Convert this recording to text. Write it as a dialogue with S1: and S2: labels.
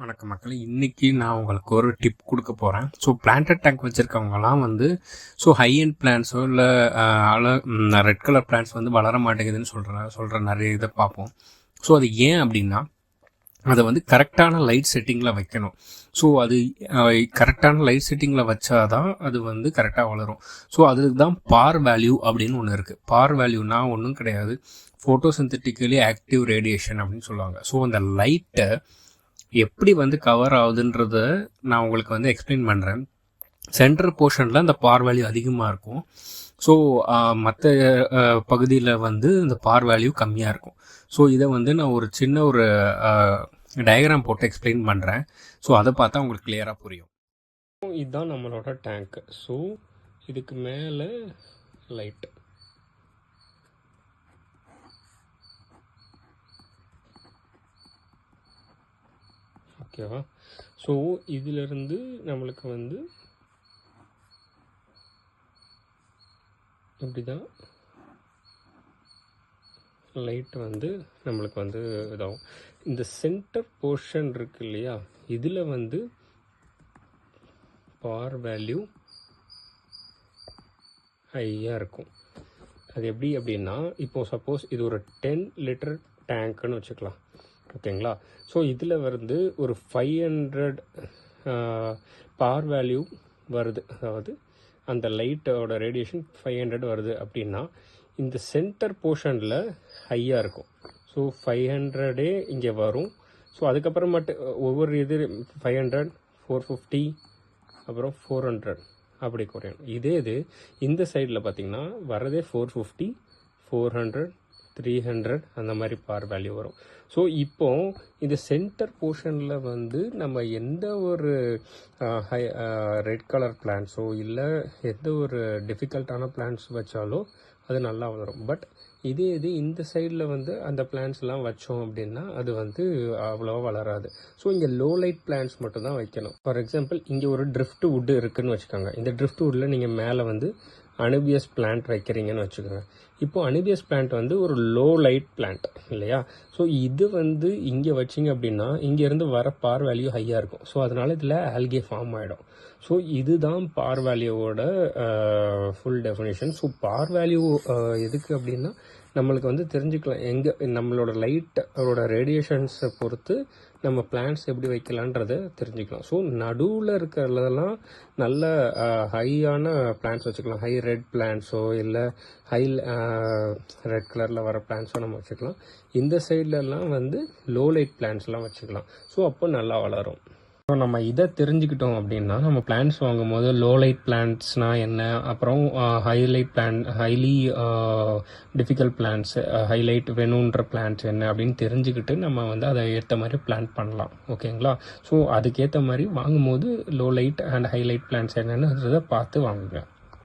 S1: வணக்கம் மக்களே, இன்றைக்கி நான் உங்களுக்கு ஒரு டிப் கொடுக்க போகிறேன். ஸோ பிளான்டட் டேங்க் வச்சுருக்கவங்கலாம் ஹை அண்ட் பிளான்ஸோ இல்லை ரெட் கலர் பிளான்ஸ் வளர மாட்டேங்குதுன்னு சொல்கிற நிறைய இதை பார்ப்போம். ஸோ அது ஏன் அப்படின்னா, அதை கரெக்டான லைட் செட்டிங்கில் வைக்கணும். ஸோ அது கரெக்டான லைட் செட்டிங்கில் வச்சாதான் அது கரெக்டாக வளரும். ஸோ அதுக்கு தான் பார் வேல்யூ அப்படின்னு ஒன்று இருக்குது. பார் வேல்யூனா ஒன்றும் கிடையாது, ஃபோட்டோசிந்தட்டிக்கலி ஆக்டிவ் ரேடியேஷன் அப்படின்னு சொல்லுவாங்க. ஸோ அந்த லைட்டை எப்படி கவர் ஆகுதுன்றத நான் உங்களுக்கு எக்ஸ்பிளைன் பண்ணுறேன். சென்டர் போர்ஷனில் அந்த பார் வேல்யூ அதிகமாக இருக்கும். ஸோ மற்ற பகுதியில் இந்த பார் வேல்யூ கம்மியாக இருக்கும். ஸோ இதை நான் ஒரு சின்ன ஒரு டயக்ராம் போட்டு எக்ஸ்பிளைன் பண்ணுறேன். ஸோ அதை பார்த்தா உங்களுக்கு கிளியராக புரியும். இதுதான் நம்மளோட டேங்க்கு. ஸோ இதுக்கு மேலே லைட்டு, ஓகேவா? ஸோ இதிலிருந்து நம்மளுக்கு இப்படி தான் லைட் நம்மளுக்கு இதாகும். இந்த சென்டர் போர்ஷன் இருக்கு இல்லையா, இதில் பார் வேல்யூ ஹையாக இருக்கும். அது எப்படி அப்படின்னா, இப்போது சப்போஸ் இது ஒரு 10 லிட்டர் டேங்க்குன்னு வச்சுக்கலாம், ஓகேங்களா? ஸோ இதில் ஒரு 500 பார் வேல்யூ வருது, அதாவது அந்த லைட்டோட ரேடியேஷன் 500 வருது அப்படின்னா, இந்த சென்டர் போர்ஷனில் ஹையாக இருக்கும். ஸோ 500 இங்கே வரும். ஸோ அதுக்கப்புறமேட்டு ஒவ்வொரு இது 500, 450, அப்புறம் 400 அப்படி குறையும். இது இந்த சைடில் பார்த்திங்கன்னா வரதே 450, 400, 300 அந்த மாதிரி பார் வேல்யூ வரும். ஸோ இப்போ இந்த சென்டர் போர்ஷனில் நம்ம எந்த ஒரு ரெட் கலர் பிளான்ஸோ இல்லை எந்த ஒரு டிஃபிகல்ட்டான பிளான்ஸ் வச்சாலோ அது நல்லா வளரும். பட் இது இந்த சைடில் அந்த பிளான்ஸ்லாம் வச்சோம் அப்படின்னா அது அவ்வளோவா வளராது. ஸோ இங்கே லோ லைட் பிளான்ஸ் மட்டும் தான் வைக்கணும். ஃபார் எக்ஸாம்பிள், இங்கே ஒரு ட்ரிஃப்ட் வுட்டு இருக்குதுன்னு வச்சுக்கோங்க. இந்த ட்ரிஃப்ட் வுட்டில் நீங்கள் மேலே அனுபியஸ் பிளான்ட் வைக்கிறீங்கன்னு வச்சுக்கோங்க. இப்போது அனுபியஸ் பிளான்ட் ஒரு லோ லைட் பிளான்ட் இல்லையா? ஸோ இது இங்கே வச்சிங்க அப்படின்னா இங்கேருந்து வர பார் வேல்யூ ஹையாக இருக்கும். ஸோ அதனால் இதில் ஆல்கே ஃபார்ம் ஆகிடும். ஸோ இதுதான் பார் வேல்யூவோட ஃபுல் டெஃபினேஷன். ஸோ பார் வேல்யூ எதுக்கு அப்படின்னா, நம்மளுக்கு தெரிஞ்சுக்கலாம் எங்கே நம்மளோட லைட்டோட ரேடியேஷன்ஸை பொறுத்து நம்ம பிளான்ட்ஸ் எப்படி வைக்கலான்றதை தெரிஞ்சுக்கலாம். ஸோ நடுவில் இருக்கிறதெல்லாம் நல்ல ஹையான பிளான்ட்ஸ் வச்சுக்கலாம். ஹை ரெட் பிளான்ட்ஸோ இல்லை ஹை ரெட் கலரில் வர பிளான்ட்ஸோ நம்ம வச்சுக்கலாம். இந்த சைட்லலாம் லோ லைட் பிளான்ட்ஸ்லாம் வச்சுக்கலாம். ஸோ அப்போ நல்லா வளரும். ஸோ நம்ம இதை தெரிஞ்சுக்கிட்டோம் அப்படின்னா, நம்ம பிளான்ட்ஸ் வாங்கும் போது லோ லைட் பிளான்ட்ஸ்னால் என்ன, அப்புறம் ஹைலி டிஃபிகல்ட் பிளான்ட்ஸ், ஹைலைட் வேணுன்ற பிளான்ட்ஸ் என்ன அப்படின்னு தெரிஞ்சுக்கிட்டு நம்ம அதை ஏற்ற மாதிரி பிளான் பண்ணலாம், ஓகேங்களா? ஸோ அதுக்கேற்ற மாதிரி வாங்கும்போது low light and highlight plants என்னென்னு பார்த்து வாங்குங்க.